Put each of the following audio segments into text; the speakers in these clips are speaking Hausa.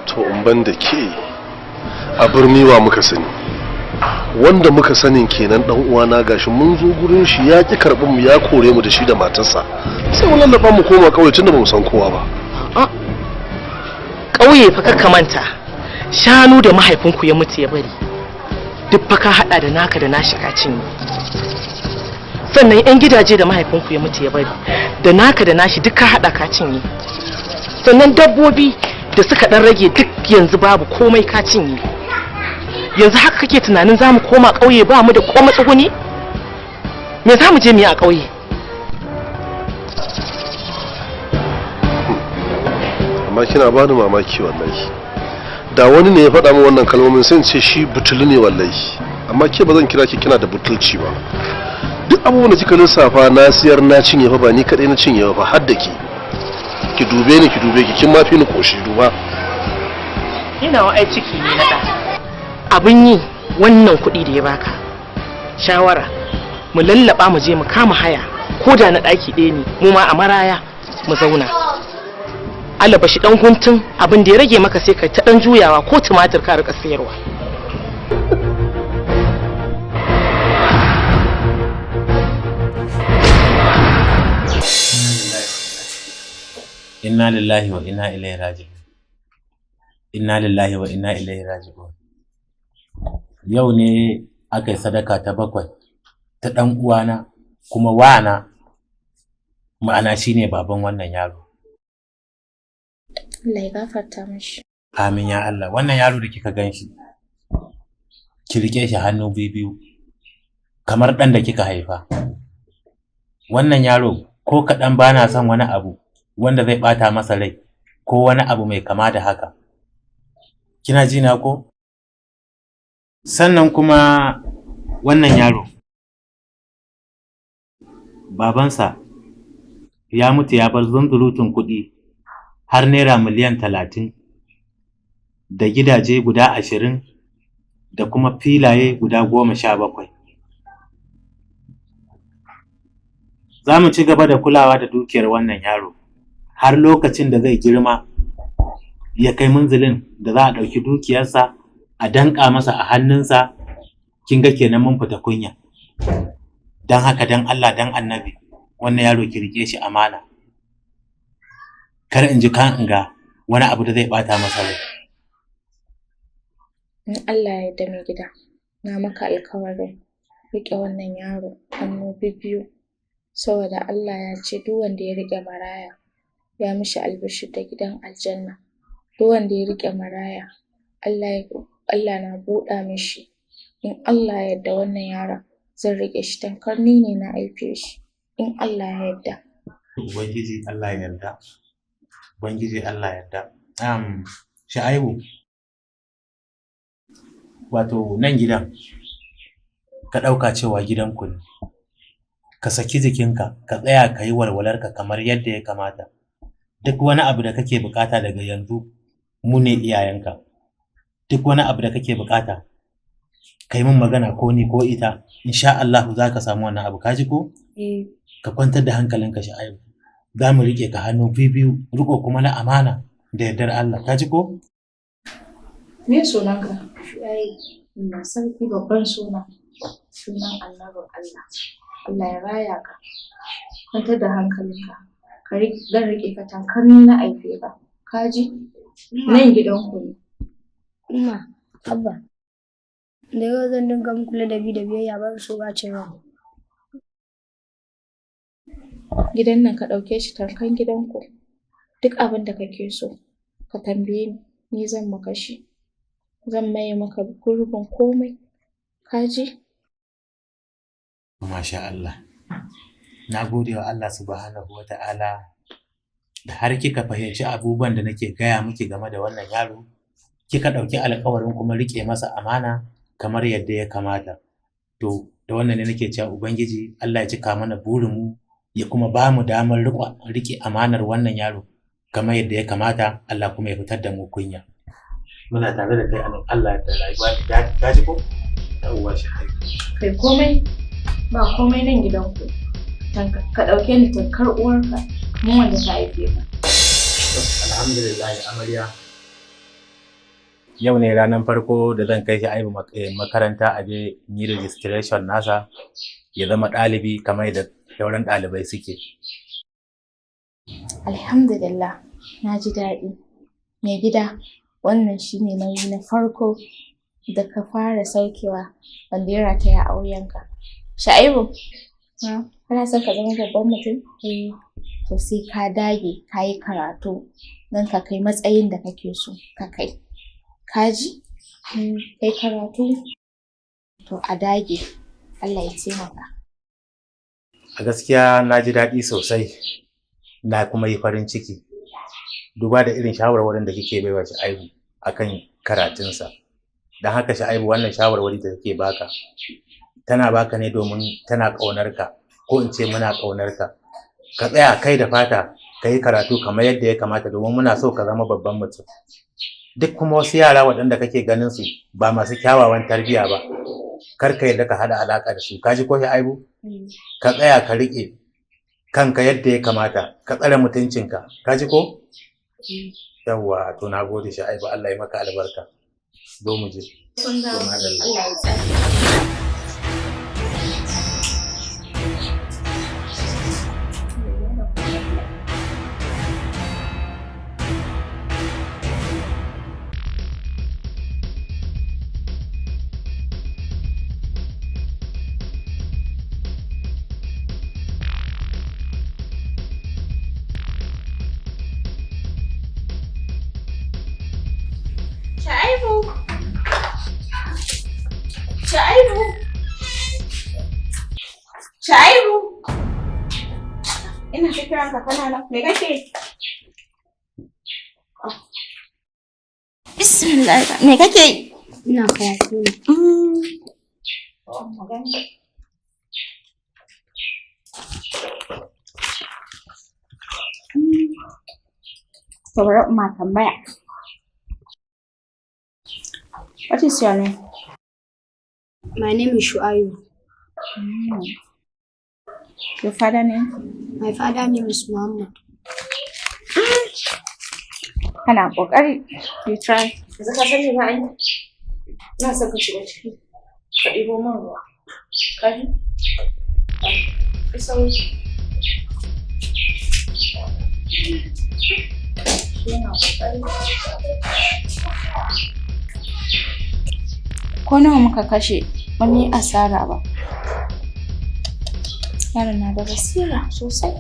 To in ban da ke a birni wa muka sani, wanda muka sanin kenan dan uwana gashi mun zo gurin shi ya ki karbin mu ya kore mu da shi da matarsa, sai mun lallaba mu koma kauye tunda ba mu san kowa ba. Kauye fa ka manta shanu da mahaifinku ya mutu ya bari duk fa ka hada da naka da nashi ka cinye, sannan yan gidaje da mahaifinku ya mutu ya bari da naka da nashi duk ka hada ka cinye, sannan dabbobi da suka dan rage duk yanzu babu komai ka cinye. Yanzu haka kake tunanin zamu koma kauye ba mu da komai tsuguni? Me zamu je mu yi a kauye? Amma kina bani mamaki wallahi. Da wani ne ya faɗa min wannan kalmomin sai in ce shi butulu ne wallahi, amma ke ba zan kira ki kina da butulci ba. Duk abubuwan da kika lissafa na siyar na cinye fa ba ni kadai na cinye ba har da ki dube ni ki dube ki kin ma fi ni koshi duba. Ina wa ai ciki ne na da abin yi wannan kuɗi da ya baka shawara mu lallaba mu je mu kama haya ko da na ɗaki ɗaya ne mu ma a maraya mu zauna, alaba shi dan guntun abin da ya rage maka sai kai ta dan juyawa ko tumatir ka rika sayarwa. Inna lillahi wa inna ilaihi raji'un. Inna lillahi wa inna ilaihi raji'un. Yau ne aka yi sadaka ta 7 ta dan uwana kuma wana, ma'ana shine baban wannan yaro. Allah ya gafarta mishi. Amin ya Allah. Wannan yaro da kika ganshi ki rike shi hannu biyu kamar dan da kika haifa. Wannan yaro ko kadan bana son wani abu wanda zai bata masa rai ko wani abu mai kama da haka. Kina ji na ko? Sannan kuma wannan yaro babansa ya mutu ya bar zunzurutun kuɗi har naira miliyan 30 da gidaje guda 20 da kuma filaye guda 17. Za mu ci gaba da kulawa da dukiyar wannan yaro har lokacin da zai girma ya kai munzilin da za a ɗauki dukiyarsa a danƙa masa a hannunsa. Kin ga kenan mun fita kunya. Dan haka dan Allah dan Annabi wannan yaro ki rike shi amana, kar in ji kan in ga wani abu da zai bata masa rai. In Allah ya yarda mai gida na maka alkawarin rike wannan yaro hannu biyu, saboda Allah ya ce duk wanda ya rike maraya ya mishi albishir da gidan aljanna. Duk wanda ya rike maraya Allah na buɗa mishi. In Allah ya yarda wannan yaron zan rike shi tamkar ni ne na haife shi. In Allah ya yarda. Ubangiji Allah ya yarda. Ubangiji Allah ya yarda. Sha'aibu, wato nan gidan ka ɗauka cewa gidanku ne, ka saki jikinka, ka tsaya ka yi walwalarka kamar yadda ya kamata. Duk wani abu da kake bukata daga yanzu, mu ne iyayenka. Duk wani abu da kake bukata, ka yi min magana ko ni ko ita, insha Allah za ka samu wannan abu, ka ji ko? Ka kwantar da hankalinka Sha'ibu. Za mu riƙe ka hannu biyu, riƙo kuma na amana da yardar Allah, ka ji ko? Me sunanka? Ina sarki babban suna. Sunan annabin Allah. Allah ya raya ka. Kwantar da hankalinka. Zan riƙe ka tankar ni na aife ka. Ka ji? Nan gidanku ne. Umma, Abba, da yau zan dinga muku ladabi da biyayya ba su ba ce ba. Gidan nan ka ɗauke shi tankan gidanku. Duk abin da kake so, ka tambaye ni zan maka shi. Zan maye maka gurbin komai. Ka ji? Masha Allah. Na gode wa Allah subhanahu wa ta'ala da har kika fahimci abubuwan da nake gaya miki game da wannan yaro, kika ɗauki alƙawarin kuma riƙe masa amana kamar yadda ya kamata. To, da wannan ne nake cewa Ubangiji Allah ya cika mana burinmu ya kuma ba mu damar riƙe amanar wannan yaro kamar yadda ya kamata, Allah kuma ya fitar da mu kunya. Muna tare da kai anan, Allah da rayuwa da ta ji ko? Ta uwa shi kai komai ba komai nan gidanku. Ka ɗauke ni tankar uwarka, mu wanda ta haife ka. Alhamdulillah amarya. Yau ne ranar farko da zan kai shi Aibu makaranta a je yi registration nasa ya zama ɗalibi kamar yadda sauran ɗalibai suke. Alhamdulillah, na ji daɗi. Mai gida, wannan shi ne nauyi na farko da ka fara saukewa wanda ya rataya a wuyanka. Sha'ibu, kana son ka zama babban mutum? To sai ka dage ka yi karatu don ka kai matsayin da kake so ka kai. Ka ji? Kai karatu? To a dage, Allah ya taimaka. A gaskiya na ji daɗi sosai, na kuma yi farin ciki. Duba da irin shawarwarin da kike baiwa Sha'ibu akan karatunsa. Don haka Sha'ibu wannan shawarwari da take baka, tana baka ne domin tana ƙaunarka, ko in ce muna ƙaunarka. Ka tsaya kai da fata ka yi karatu kamar yadda ya kamata domin muna so ka zama babban mutum. Duk kuma wasu yara waɗanda kake ganin su ba masu kyawawan tarbiyya ba, kar ka yarda ka haɗa alaƙa da su. Ka ji ko Sha'ibu? Ka tsaya ka riƙe kanka yadda ya kamata, ka tsare mutuncinka. Ka ji ko? Yawwa, to na gode Sha'ibu, Allah ya maka albarka. Zo mu je. Allah ya tsare. Sha'ibu! Ina ta kiran ka kana nan. Me kake? Bismillah. Me kake? Ina karatu ne. Bari in ma tambaya. What is your name? My name is Shu'ayu. Your father name? My father name is Muhammad. Kana ƙoƙari. You try. Yanzu ka san me za a yi? Ina son ka shiga ciki. Ka ɗibo min ruwa. Ka ji? Ka sauri. Yana ƙoƙari. Ko nawa muka kashe ba mu yi asara ba. Yaron na da basira sosai.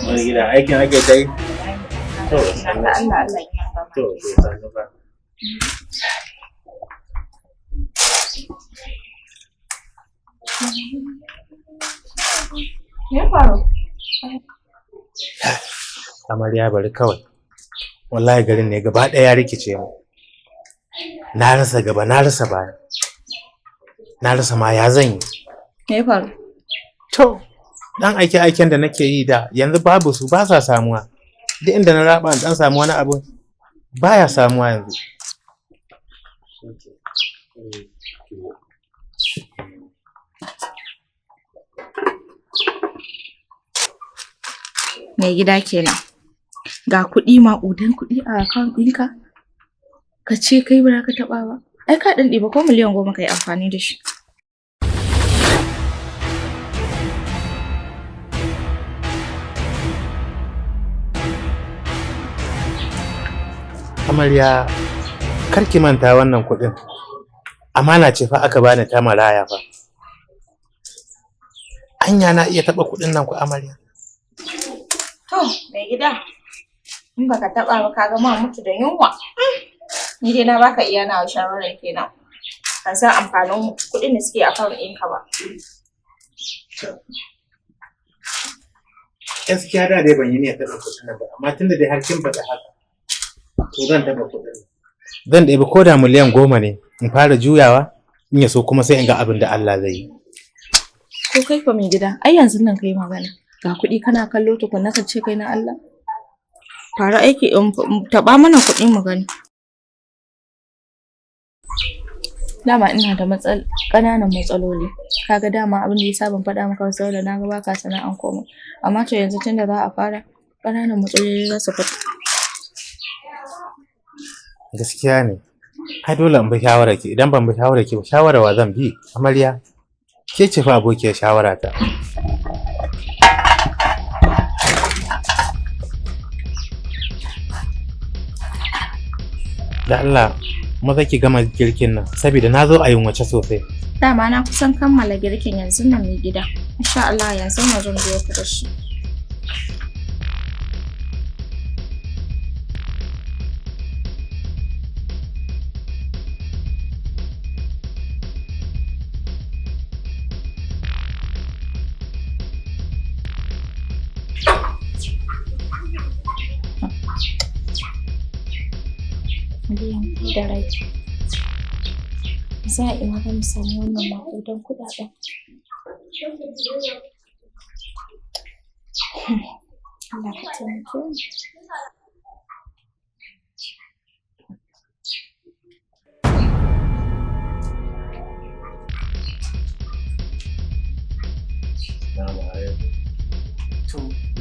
Wani gida aikin ake ta yi? To, Allah Allah ya saka. to, sannu ba. Me ya faru? Amarya bari kawai. Wallahi garin ne gaba ɗaya ya rikice mu. Na rasa gaba, na rasa baya. Na rasa ma ya zan yi. Me ya faru? To, dan aike-aiken da nake yi da yanzu babu su ba sa samuwa. Duk inda na raba dan samu wani abu baya samuwa yanzu. Mai gida kenan. Ga kuɗi maƙudan kuɗi a account ɗinka. Ka ce kai ba za ka taɓa ba. Ai ka ɗan ɗiba ko miliyan 10 ka yi amfani da shi. Amarya, kar ki manta wannan kuɗin. Amana ce fa aka bani ta maraya fa. Anya na iya taɓa kuɗin nan ku amarya. To, mai gida. In baka taɓa ba ka ga ma mutu da yunwa. Ni dai na baka iya nawa shawarar kenan. Ban san amfanin kuɗin da suke account ɗinka ba. Gaskiya da dai ban yi niyyar taɓa kuɗin nan ba, amma tunda dai har kin faɗi haka, to zan taɓa kuɗin. Zan ɗebi ko da miliyan 10 ne in fara juyawa, in ya so kuma sai in ga abin da Allah zai yi. Ko kai fa mai gida, ai yanzu nan kai magana. Ga kuɗi kana kallo tukunna ka ce kai na Allah. Fara aiki taɓa mana kuɗi mu gani. Dama ina da ƙananan matsaloli. Kaga dama abin da yasa ban faɗa maka saboda na ga baka sana'an komai. Amma to yanzu tunda za a fara ƙananan matsaloli za su fita. Gaskiya ne. Ai dole in bi shawarar ki, idan ban bi shawarar ki ba shawara wa zan bi? Amarya, ke ce fa abokiyar shawara ta. Da Allah, maza ki gama girkin nan saboda na zo a yunwace sosai. Dama na kusan kammala girkin yanzu nan mai gida. Insha Allah yanzu na zan biyo ku da shi. Miliyan 1.5. Za a ina ga mu samu wannan maƙudan kuɗaɗen. Allah ka taimake mu.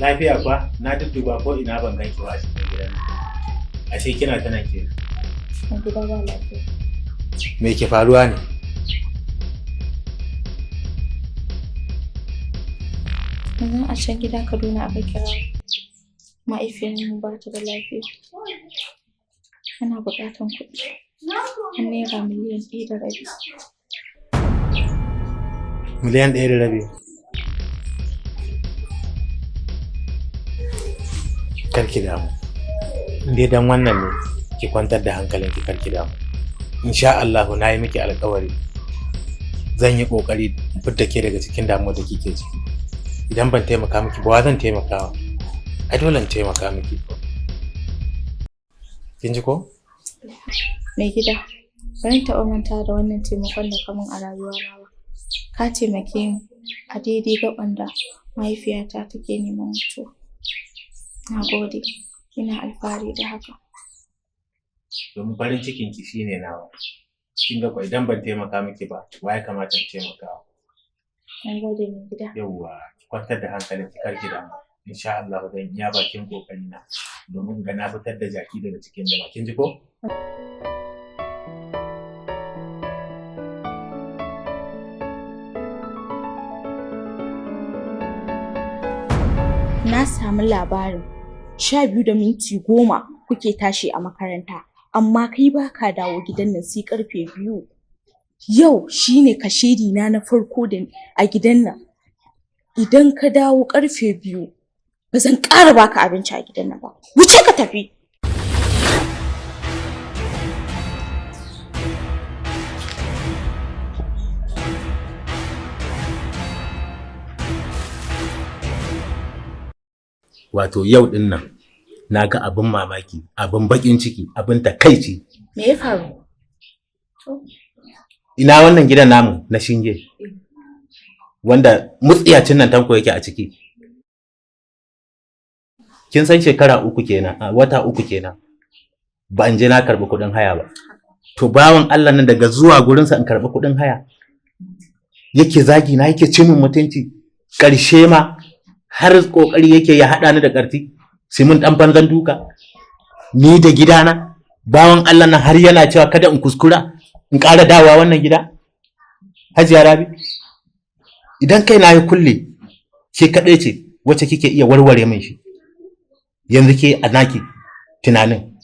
Lafiya kuwa na dudduba ko ina ban ganki ba a cikin gidan nan. Ashe kina ta nan kenan. Mai gida ba lafiya. Me ke faruwa ne? Yanzu a can gida Kaduna aka kira mahaifiyarmu ba ta da lafiya. Ana buƙatar kuɗi. Har naira miliyan 1.5. Miliyan 1.5. Karki damu. Indai dan wannan ne ki kwantar da hankalinki karki damu. Insha Allah na yi miki alƙawari. Zan yi ƙoƙari in fitar ke daga cikin damuwar da kike ciki. Idan ban taimaka miki ba zan taimakawa. Ai dole in taimaka miki. Kin ji ko? Mai gida, ban taɓa manta da wannan taimakon da ka min a rayuwana ba. Ka taimake ni a daidai gaɓan da mahaifiyata take neman mutuwa. Na gode, ina alfahari da haka. Domin farin cikin ki shine nawa. Kin ga ko idan ban taimaka miki ba, wa ya kamata in taimakawa? Na gode mai gida. Yawwa, ki kwantar da hankalin ki karki damu. Insha Allah zan iya bakin kokari na domin ga na fitar da jaki daga cikin dama. Kin ji ko? Na samu labarin 12:10 kuke tashi a makaranta, amma kai baka dawo gidan nan sai karfe 2. Yau shine kashedi na farko da a gidan nan. idan ka dawo karfe 2 ba zan ƙara baka abinci a gidan nan ba. Wuce ka tafi. Wato yau din nan na ga abin mamaki, abin bakin ciki, abin takaici. Me ya faru? Ina wannan gidan namu na shinge wanda mutsiyacin nan tanko yake a ciki. Kin san shekara 3 kenan, wata 3 kenan ba in je na karbi kuɗin haya ba. To bawan Allah nan daga zuwa gurinsa in karbi kuɗin haya yake zagi na, yake cin mutunci, ƙarshe ma har kokari yake ya hada ni da karfi sai mun dan banzan duka ni da gidana. Bawan Allah nan har yana cewa kada in kuskura in ƙara dawa wannan gida. Hajiya Rabi, idan kai na yi kulle ke kaɗai ce wacce kike iya warware min shi, yanzu ke a naki tunanin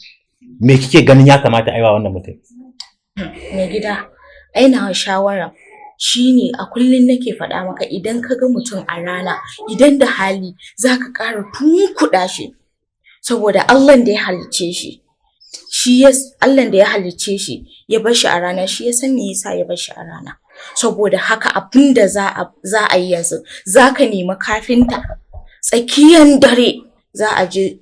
me kike ganin ya kamata aiwa wannan mutum? Mai gida, aina shawara shine a kullun nake faɗa maka, idan ka ga mutum a rana, idan da hali zaka ƙara tunkuɗa shi, saboda Allah da ya halicce shi Allah da ya halicce shi ya bar shi a rana, shi ya san me yasa ya bar shi a rana. Saboda haka abinda za a yi yanzu, zaka nemi kafinta tsakiyan dare, za a je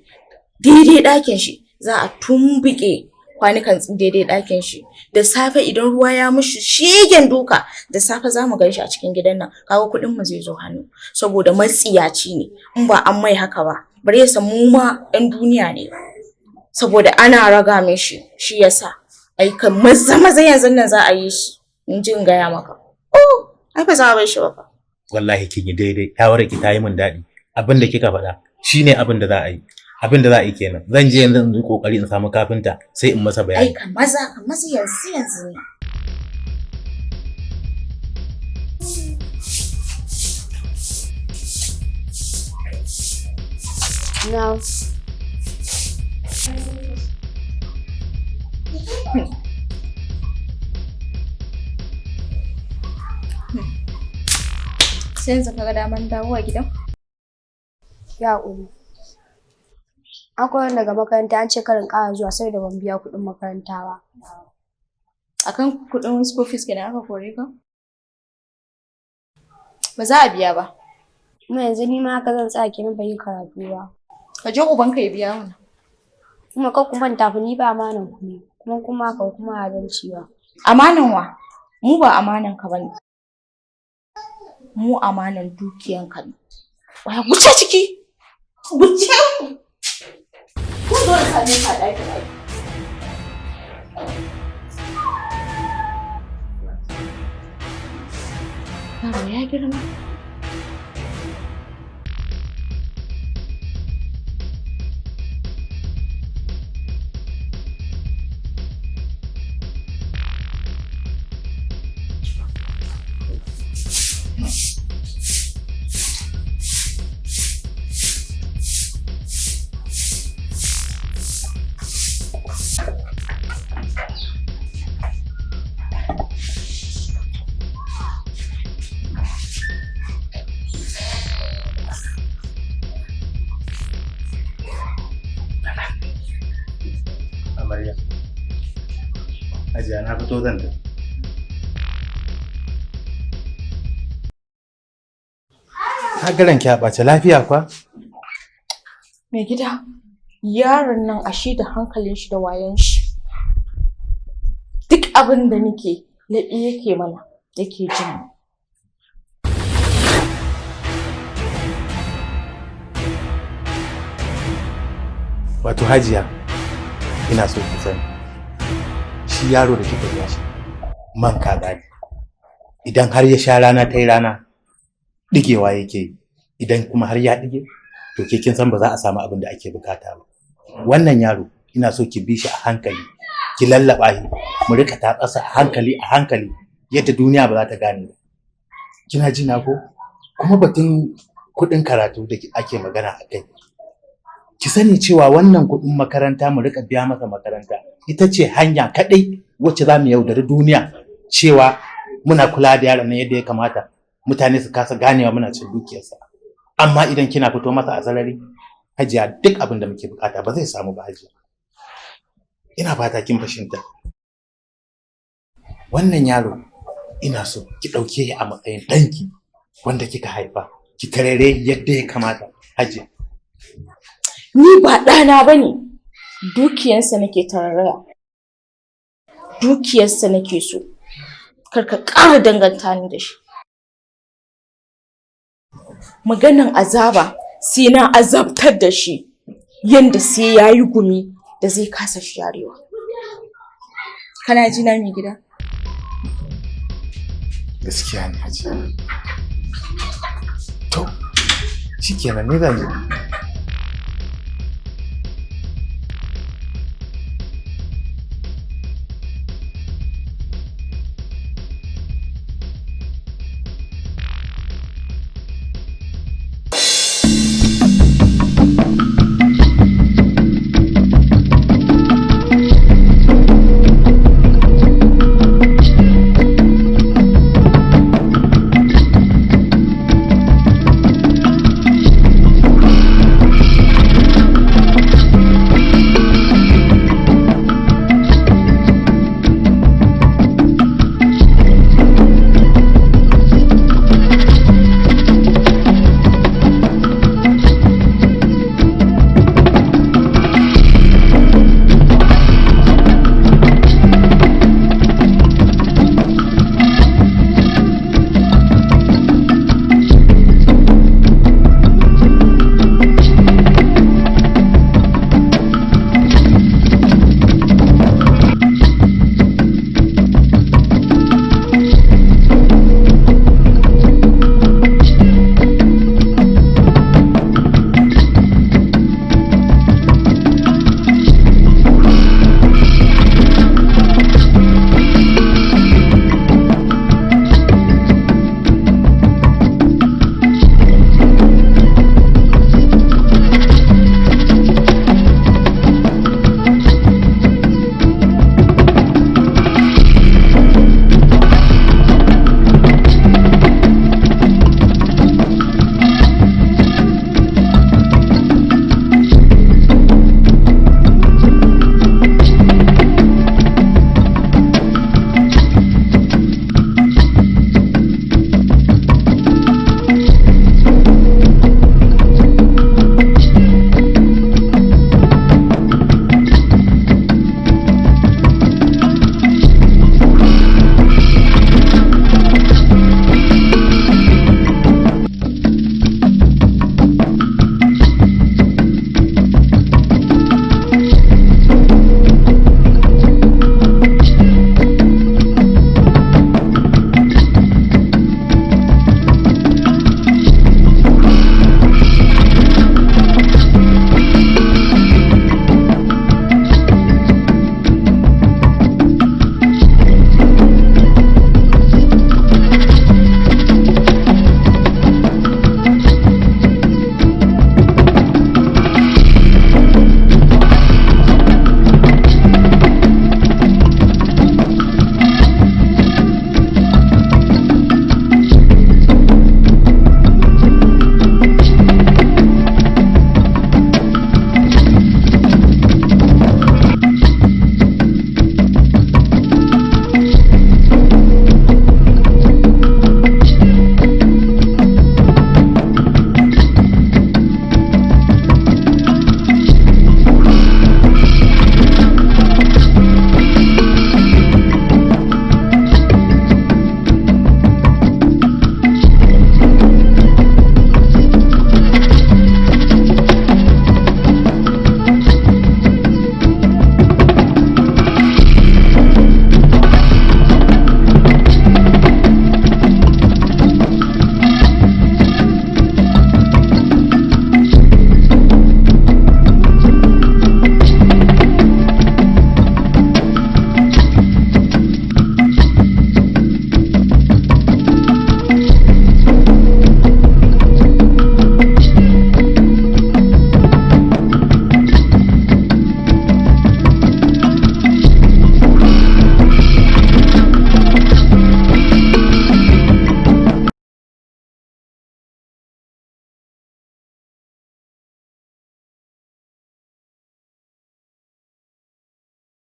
daidai ɗakin shi, za a tumbuke kwanukan daidai ɗakin shi. Da safe idan ruwa ya mushi shigen duka, da safe za mu gan shi a cikin gidan nan, kawo kuɗin mu zai zo hannu, saboda matsiyaci ne. In ba an mai haka ba, bari ya san mu ma ɗan duniya ne, saboda ana raga mishi, shi yasa aikan maza yanzu nan za a yi shi. In ji in gaya maka. Ai ba za a bar shi ba. Wallahi kin yi daidai, shawarar ki ta yi min daɗi. Abin da kika faɗa shine abin da za a yi. Abin da za a yi kenan. Zan je yanzu in yi kokari in samu kafinta sai in masa bayani. Ai ka maza yanzu ne. No. Sai yanzu ka ga daman dawowa gidan? Ya ƙuri. Akwai wanda daga makaranta an ce karin ƙara zuwa sai da ban biya kuɗin makaranta ba. Akan kuɗin school fees kenan aka kore ka? Ba za a biya ba. Kuma yanzu ni ma haka zan tsaya kenan ban yi karatu ba. Ka je ubanka ya biya mana. Kuma kar ku manta fa ni ba amanan ku ne, kuma haka kuma adalci ba. Amanan wa? Mu ba amanan ka bane. Mu amanan dukiyan ka ne. Waya wuce ciki. Wuce. Ku zo da same ka ɗaki. Yaro ya girma. Amarya. Hajiya na fito zan tafi. Hagaran ki a ɓace lafiya kwa? Mai gida, yaron nan ashe da hankalin shi da wayan shi. Duk abin da nake laɓi yake mana, yake jin. Wato Hajiya, ina so ki sani. Shi yaro da kika ga shi man kaza ne. Idan har ya sha rana ta yi rana, digewa yake. Idan kuma har ya dige, to ke kin san ba za a samu abin da ake bukata ba. Wannan yaro ina so ki bi shi a hankali, ki lallaba shi, mu rika tatsasa a hankali yadda duniya ba za ta gane ba. Kina ji na ko? Kuma batun kuɗin karatu da ake magana a kai. Ki sani cewa wannan kuɗin makaranta mu rika biya masa makaranta ita ce hanya kaɗai wacce za mu yaudari duniya cewa muna kula da yaron nan yadda ya kamata. mutane su kasa ganewa muna cin dukiyarsa. Amma idan kina fito masa a sarari, Hajiya, duk abin da muke bukata ba zai samu ba Hajiya. Ina fata kin fahimta. Wannan yaro ina so ki ɗauke shi a matsayin ɗanki wanda kika haifa, ki tarere yadda ya kamata Hajiya. Ni ba ɗana ba ne, dukiyarsa nake tararaya. Dukiyarsa nake so, kar ka ƙara danganta ni da shi. Maganan azaba sai na azabtar da shi yanda sai ya yi gumi da zai kasa sharewa. Kana ji na mai gida? Gaskiya ne Hajiya. To, shikenan ne zan yi.